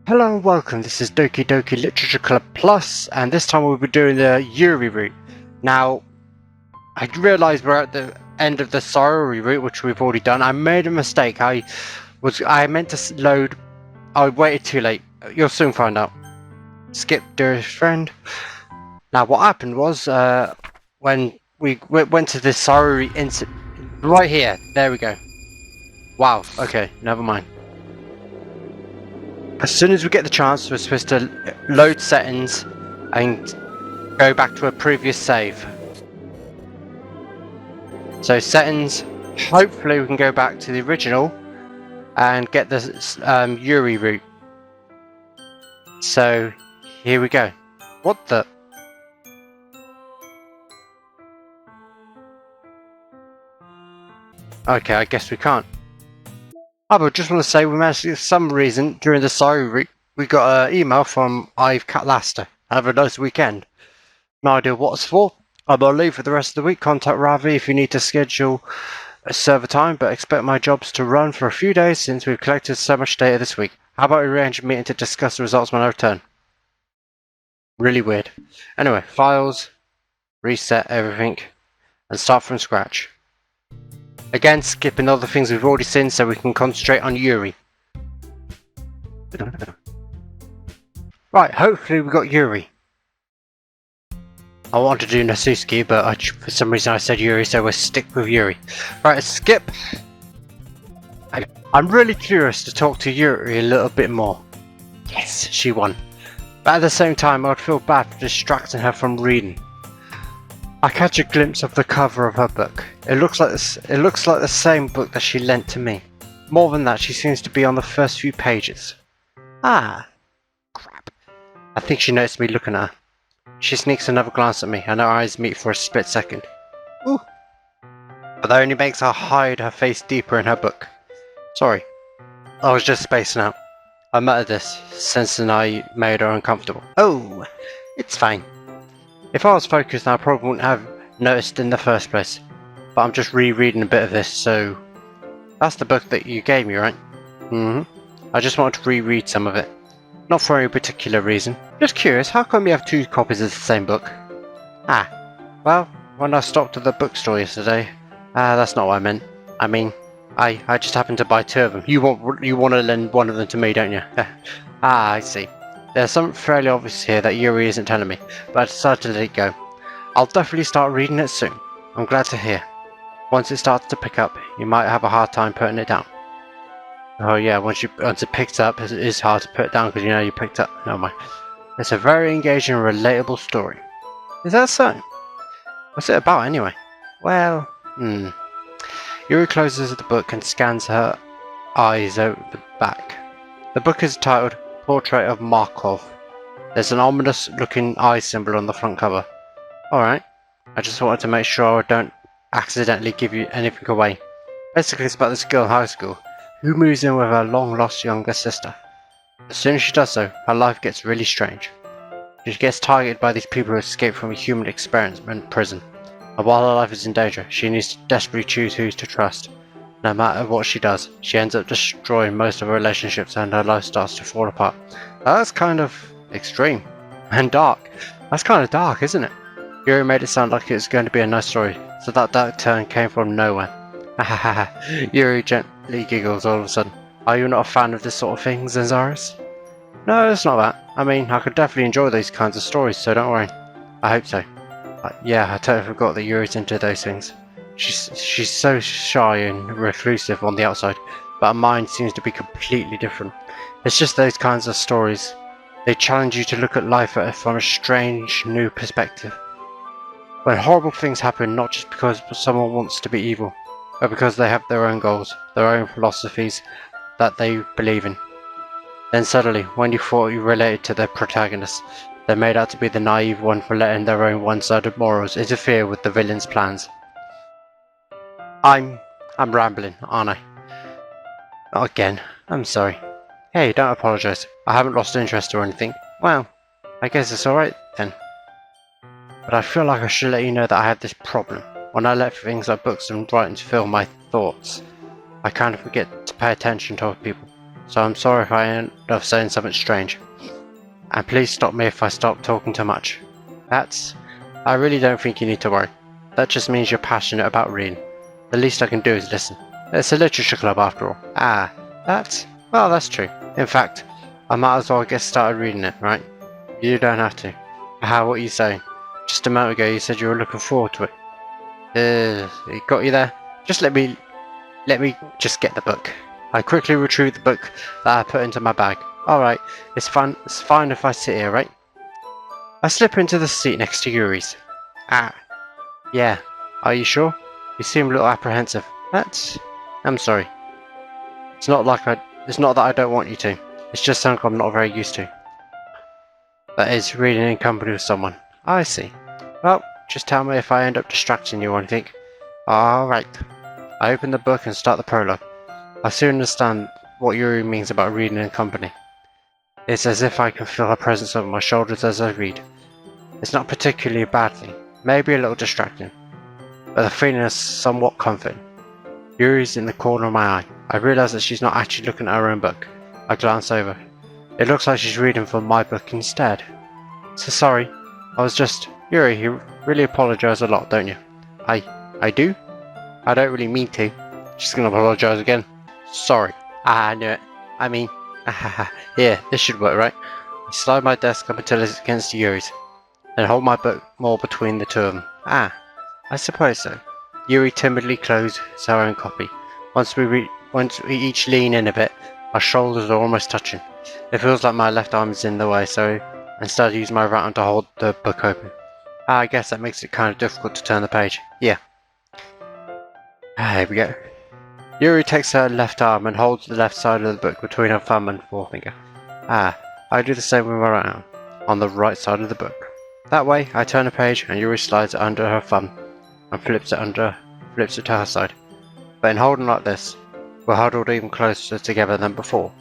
Hello and welcome, this is Doki Doki Literature Club Plus, and this time we'll be doing the Yuri route. Now, I realise we're at the end of the Sorori route, which we've already done. I made a mistake. I meant to load. I waited too late. You'll soon find out. Skip, dearest friend. Now, what happened was, when we went to the Sorori incident, right here. There we go. Wow. Okay, never mind. As soon as we get the chance, we're supposed to load settings and go back to a previous save. So settings, hopefully we can go back to the original and get the Yuri route. So here we go. What the? Okay, I guess we can't. Oh, but just want to say we managed to, for some reason, during the Sorry route, we got an email from I've Cat Laster. Have a nice weekend. No idea what it's for. I'm on leave for the rest of the week. Contact Ravi if you need to schedule a server time, but expect my jobs to run for a few days since we've collected so much data this week. How about we arrange a meeting to discuss the results when I return? Really weird. Anyway, files, reset everything, and start from scratch. Again, skipping all the things we've already seen so we can concentrate on Yuri. Right, hopefully we got Yuri. I wanted to do Nasusuke, but for some reason I said Yuri, so we'll stick with Yuri. Right, skip. I'm really curious to talk to Yuri a little bit more. Yes, she won. But at the same time, I'd feel bad for distracting her from reading. I catch a glimpse of the cover of her book. It looks like the same book that she lent to me. More than that, she seems to be on the first few pages. Ah, crap. I think she noticed me looking at her. She sneaks another glance at me, and her eyes meet for a split second. Ooh. But that only makes her hide her face deeper in her book. Sorry. I was just spacing out. I muttered this, sensing I made her uncomfortable. Oh, it's fine. If I was focused, I probably wouldn't have noticed in the first place. But I'm just rereading a bit of this, so... That's the book that you gave me, right? I just wanted to reread some of it. Not for any particular reason. Just curious, how come you have two copies of the same book? Ah, well, when I stopped at the bookstore yesterday... that's not what I meant. I mean, I just happened to buy two of them. You want to lend one of them to me, don't you? I see. There's something fairly obvious here that Yuri isn't telling me, but I decided to let it go. I'll definitely start reading it soon. I'm glad to hear. Once it starts to pick up, you might have a hard time putting it down. Oh yeah, once it picks up, it is hard to put it down because you know you picked up. Never mind. It's a very engaging and relatable story. Is that so? What's it about anyway? Well, Yuri closes the book and scans her eyes over the back. The book is titled Portrait of Markov. There's an ominous looking eye symbol on the front cover. Alright, I just wanted to make sure I don't accidentally give you anything away. Basically it's about this girl in high school who moves in with her long lost younger sister. As soon as she does so, her life gets really strange. She gets targeted by these people who escaped from a human experiment prison. And while her life is in danger, she needs to desperately choose who to trust. No matter what she does, she ends up destroying most of her relationships and her life starts to fall apart. That's kind of extreme. And dark. That's kind of dark, isn't it? Yuri made it sound like it was going to be a nice story, so that dark turn came from nowhere. Hahaha. Yuri gently giggles all of a sudden. Are you not a fan of this sort of thing, Zenzaris? No, it's not that. I mean, I could definitely enjoy these kinds of stories, so don't worry. I hope so. Yeah, I totally forgot that Yuri's into those things. She's so shy and reclusive on the outside, but her mind seems to be completely different. It's just those kinds of stories. They challenge you to look at life from a strange, new perspective. When horrible things happen, not just because someone wants to be evil, but because they have their own goals, their own philosophies that they believe in. Then suddenly, when you thought you related to their protagonist, they're made out to be the naive one for letting their own one-sided morals interfere with the villain's plans. I'm rambling, aren't I? Not again. I'm sorry. Hey, don't apologise. I haven't lost interest or anything. Well, I guess it's alright then. But I feel like I should let you know that I have this problem. When I let things like books and writing fill my thoughts, I kind of forget to pay attention to other people. so I'm sorry if I end up saying something strange. And please stop me if I stop talking too much. I really don't think you need to worry. That just means you're passionate about reading. The least I can do is listen. It's a literature club after all. Well, that's true. In fact, I might as well get started reading it, right? You don't have to. What are you saying? Just a moment ago you said you were looking forward to it. It got you there? Just let me just get the book. I quickly retrieved the book that I put into my bag. Alright, it's fine if I sit here, right? I slip into the seat next to Yuri's. Yeah. Are you sure? You seem a little apprehensive. I'm sorry. It's not that I don't want you to. It's just something I'm not very used to. That is, reading in company with someone. I see. Well, just tell me if I end up distracting you or anything. Alright. I open the book and start the prologue. I soon understand what Yuri means about reading in company. It's as if I can feel her presence over my shoulders as I read. It's not particularly a bad thing, maybe a little distracting, but the feeling is somewhat comforting. Yuri's in the corner of my eye. I realise that she's not actually looking at her own book. I glance over. It looks like she's reading from my book instead. So sorry, Yuri, you really apologise a lot, don't you? I do? I don't really mean to. She's gonna apologise again. Sorry. I knew it. I mean, yeah, this should work, right? I slide my desk up until it's against Yuri's, and hold my book more between the two of them. I suppose so. Yuri timidly closes her own copy. Once we each lean in a bit, our shoulders are almost touching. It feels like my left arm is in the way, so instead I use my right arm to hold the book open. I guess that makes it kind of difficult to turn the page. Yeah. Here we go. Yuri takes her left arm and holds the left side of the book between her thumb and forefinger. I do the same with my right arm, on the right side of the book. That way, I turn a page and Yuri slides it under her thumb and flips it to her side. But in holding like this, we're huddled even closer together than before.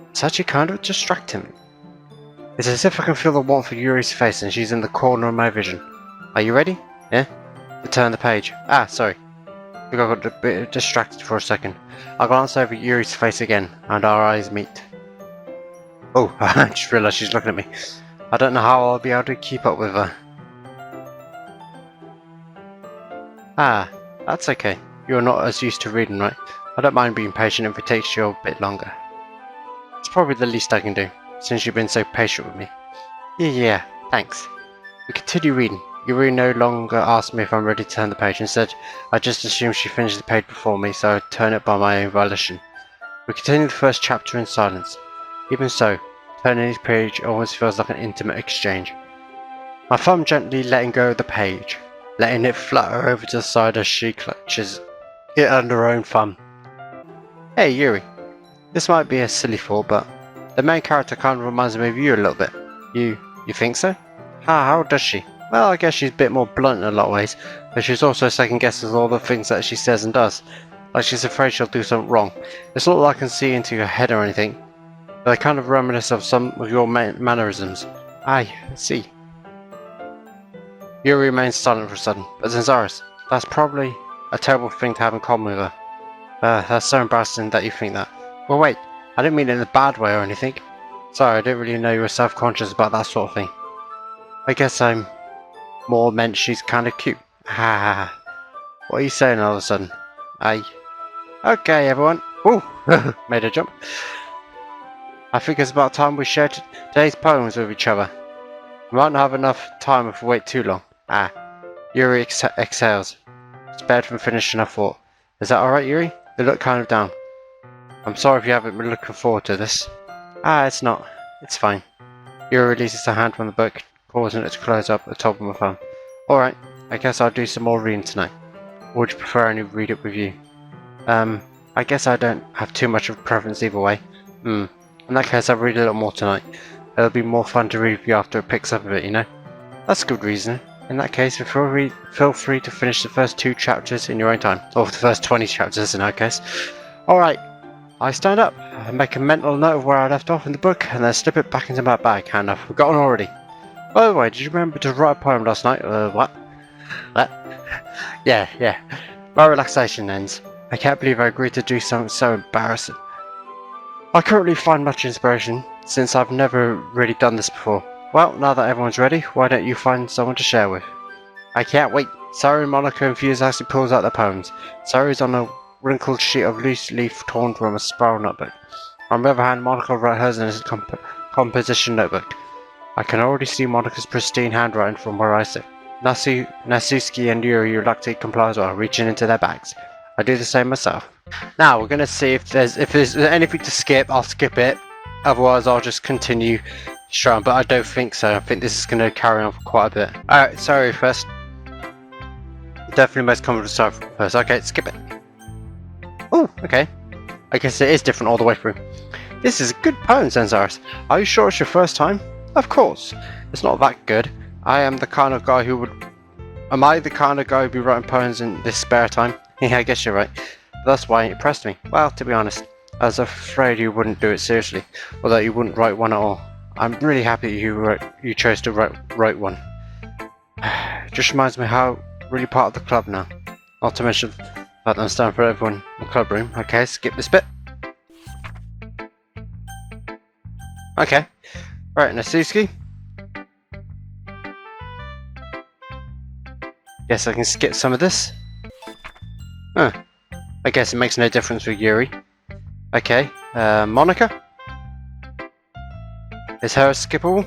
It's actually kind of distracting me. It's as if I can feel the warmth of Yuri's face and she's in the corner of my vision. Are you ready? Yeah? To turn the page. Sorry. I think I got a bit distracted for a second. I glance over Yuri's face again, and our eyes meet. Oh, I just realised she's looking at me. I don't know how I'll be able to keep up with her. That's okay. You're not as used to reading, right? I don't mind being patient if it takes you a bit longer. It's probably the least I can do, since you've been so patient with me. Yeah, thanks. We continue reading. Yuri no longer asks me if I'm ready to turn the page. Instead, I just assume she finished the page before me, so I turn it by my own volition. We continue the first chapter in silence. Even so, turning each page almost feels like an intimate exchange. My thumb gently letting go of the page, letting it flutter over to the side as she clutches it under her own thumb. Hey Yuri, this might be a silly thought, but the main character kind of reminds me of you a little bit. You think so? How does she? Well, I guess she's a bit more blunt in a lot of ways, but she's also second guesses all the things that she says and does. Like she's afraid she'll do something wrong. It's not like I can see into your head or anything, but I kind of reminisce of some of your mannerisms. I see. Yuri remains silent for a sudden, but Zanzaris, that's probably a terrible thing to have in common with her. That's so embarrassing that you think that. Well wait, I didn't mean it in a bad way or anything. Sorry, I didn't really know you were self-conscious about that sort of thing. I guess I'm more meant she's kind of cute. What are you saying all of a sudden? Okay everyone. Ooh, made a jump. I think it's about time we shared today's poems with each other. We might not have enough time if we wait too long. Yuri exhales, spared from finishing her thought. Is that alright, Yuri? You look kind of down. I'm sorry if you haven't been looking forward to this. It's not. It's fine. Yuri releases her hand from the book, causing it to close up at the top of my thumb. Alright, I guess I'll do some more reading tonight. Or would you prefer I only read it with you? I guess I don't have too much of a preference either way. In that case, I'll read a little more tonight. It'll be more fun to read with you after it picks up a bit, you know? That's good reason. In that case, feel free to finish the first 2 chapters in your own time. Or the first 20 chapters in that case. Alright, I stand up and make a mental note of where I left off in the book and then slip it back into my bag, and I've forgotten already. By the way, did you remember to write a poem last night? What? Yeah. My relaxation ends. I can't believe I agreed to do something so embarrassing. I currently find much inspiration, since I've never really done this before. Well, now that everyone's ready, why don't you find someone to share with? I can't wait. Saru and Monica enthusiastically pulls out their poems. Saru's on a wrinkled sheet of loose leaf torn from a spiral notebook. On the other hand, Monica writes hers in a composition notebook. I can already see Monica's pristine handwriting from where I sit. Natsuki and Yuri reluctantly comply as well, reaching into their bags. I do the same myself. Now we're gonna see if there's anything to skip. I'll skip it. Otherwise, I'll just continue strong. But I don't think so. I think this is gonna carry on for quite a bit. All right, sorry first. Definitely most comfortable start first. Okay, skip it. Oh, okay. I guess it is different all the way through. This is a good poem, Zenzaris. Are you sure it's your first time? Of course. It's not that good. I am the kind of guy who would... Am I the kind of guy who'd be writing poems in this spare time? Yeah, I guess you're right. That's why it impressed me. Well, to be honest, I was afraid you wouldn't do it seriously, or that you wouldn't write one at all. I'm really happy you chose to write one. It just reminds me how really part of the club now. Not to mention that I'm standing for everyone in the club room. Okay, skip this bit. Okay. Right, Natsuki. Guess I can skip some of this. Huh. I guess it makes no difference with Yuri. Okay. Monica. Is her skippable?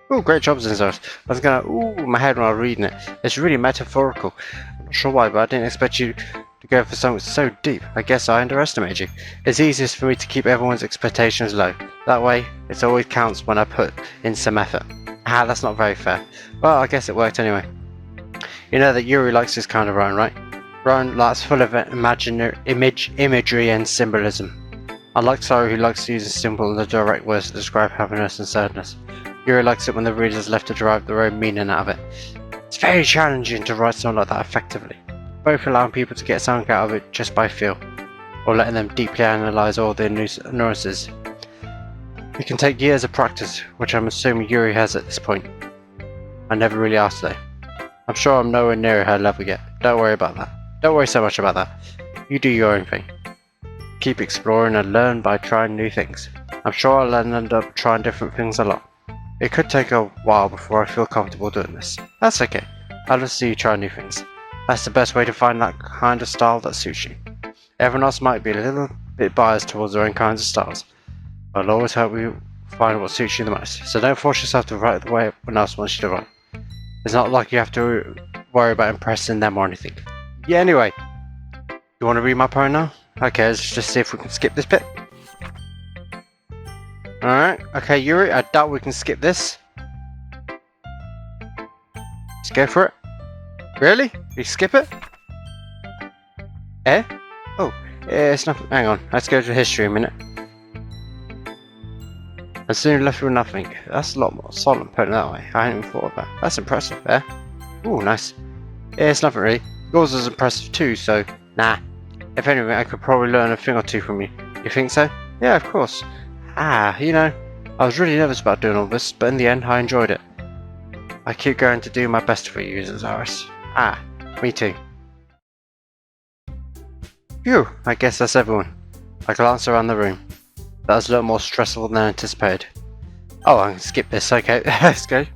Oh, great job, Zinzos. I was gonna my head when I was reading it. It's really metaphorical. I'm not sure why, but I didn't expect you to go for something so deep. I guess I underestimated you. It's easiest for me to keep everyone's expectations low. That way, it always counts when I put in some effort. Ah, that's not very fair. Well, I guess it worked anyway. You know that Yuri likes this kind of writing, right? Writing that's full of imagery and symbolism. Unlike Saru, who likes to use simple and direct words to describe happiness and sadness. Yuri likes it when the reader is left to derive their own meaning out of it. It's very challenging to write something like that effectively, both allowing people to get something out of it just by feel, or letting them deeply analyse all the nuances. It can take years of practice, which I'm assuming Yuri has at this point. I never really asked though. I'm sure I'm nowhere near her level yet. Don't worry about that. Don't worry so much about that. You do your own thing. Keep exploring and learn by trying new things. I'm sure I'll end up trying different things a lot. It could take a while before I feel comfortable doing this. That's okay. I'll just see you try new things. That's the best way to find that kind of style that suits you. Everyone else might be a little bit biased towards their own kinds of styles. I'll always help you find what suits you the most. So don't force yourself to write the way everyone else wants you to write. It's not like you have to worry about impressing them or anything. Yeah, anyway. You want to read my poem now? Okay, let's just see if we can skip this bit. Alright, okay, Yuri, I doubt we can skip this. Let's go for it. Really? You skip it? Eh? Oh, it's nothing. Hang on, let's go to history a minute. And soon left with nothing. That's a lot more solid putting it that way. I hadn't even thought of that. That's impressive, eh? Ooh, nice. Yeah, it's nothing really. Yours is impressive too, so nah. If anything, I could probably learn a thing or two from you. You think so? Yeah, of course. Ah, you know, I was really nervous about doing all this, but in the end, I enjoyed it. I keep going to do my best for you, Zaris. Ah, me too. Phew, I guess that's everyone. I glanced around the room. That was a little more stressful than anticipated. Oh, I can skip this, okay, let's go.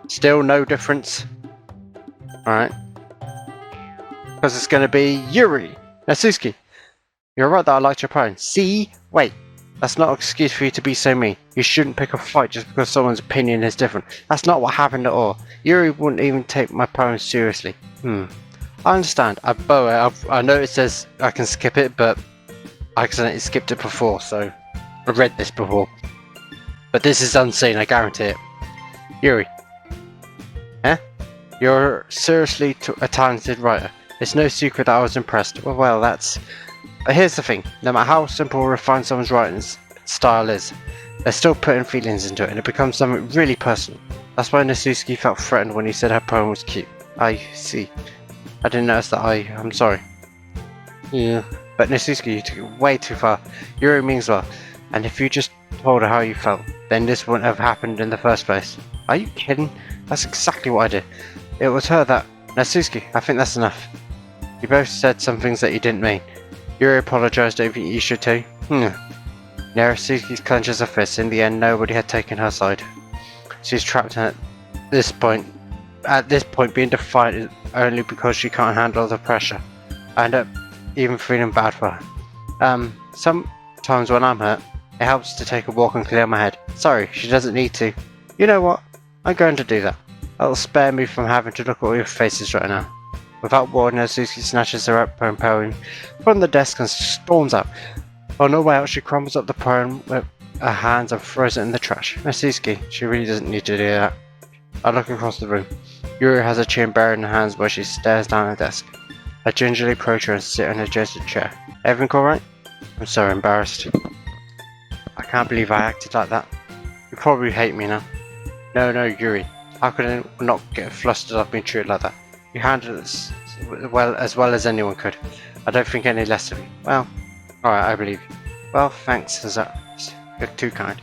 Still no difference. Alright. Because it's going to be Yuri. Natsuki. You're right that I liked your poem. See? Wait. That's not an excuse for you to be so mean. You shouldn't pick a fight just because someone's opinion is different. That's not what happened at all. Yuri wouldn't even take my poem seriously. I understand. I know it says I can skip it, but I accidentally skipped it before, so I read this before. But this is unseen, I guarantee it. Yuri. Eh? You're seriously a talented writer. It's no secret that I was impressed. Well, that's... But here's the thing, no matter how simple or refined someone's writing style is, they're still putting feelings into it and it becomes something really personal. That's why Natsuki felt threatened when he said her poem was cute. I see. I didn't notice that. I'm sorry. Yeah. But Natsuki, you took it way too far. Yuri means well, and if you just told her how you felt, then this wouldn't have happened in the first place. Are you kidding? That's exactly what I did. It was her that... Natsuki, I think that's enough. You both said some things that you didn't mean. Yuri apologized. Don't think you should too. Narasuki clenches her fist. In the end, nobody had taken her side. She's trapped at this point. At this point, being defiant is only because she can't handle the pressure. I end up even feeling bad for her. Sometimes when I'm hurt, it helps to take a walk and clear my head. Sorry, she doesn't need to. You know what? I'm going to do that. That'll spare me from having to look at all your faces right now. Without warning, Suzuki snatches her up poem from the desk and storms out. On her way out, she crumbles up the poem with her hands and throws it in the trash. Suzuki, she really doesn't need to do that. I look across the room. Yuri has her chin buried in her hands while she stares down at the desk. I gingerly approach her and sit in a jaded chair. Everything alright? I'm so embarrassed. I can't believe I acted like that. You probably hate me now. No, Yuri. How could I not get flustered up being treated like that? You handled it as well as anyone could. I don't think any less of you. Well, alright, I believe you. Well, thanks, you're too kind.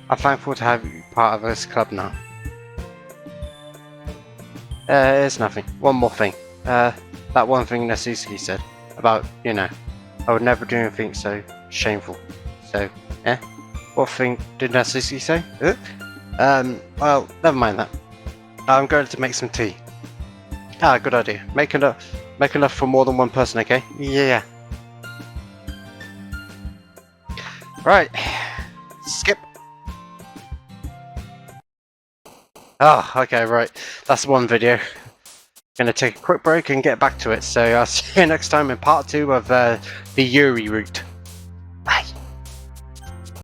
I'm thankful to have you part of this club now. It's nothing. One more thing. That one thing Natsuki said about, I would never do anything so shameful. So, what thing did Natsuki say? Well, never mind that. I'm going to make some tea. Good idea. Make enough for more than one person, okay? Yeah. Right. Skip. Okay, right. That's one video. Gonna take a quick break and get back to it. So I'll see you next time in part 2 of the Yuri route.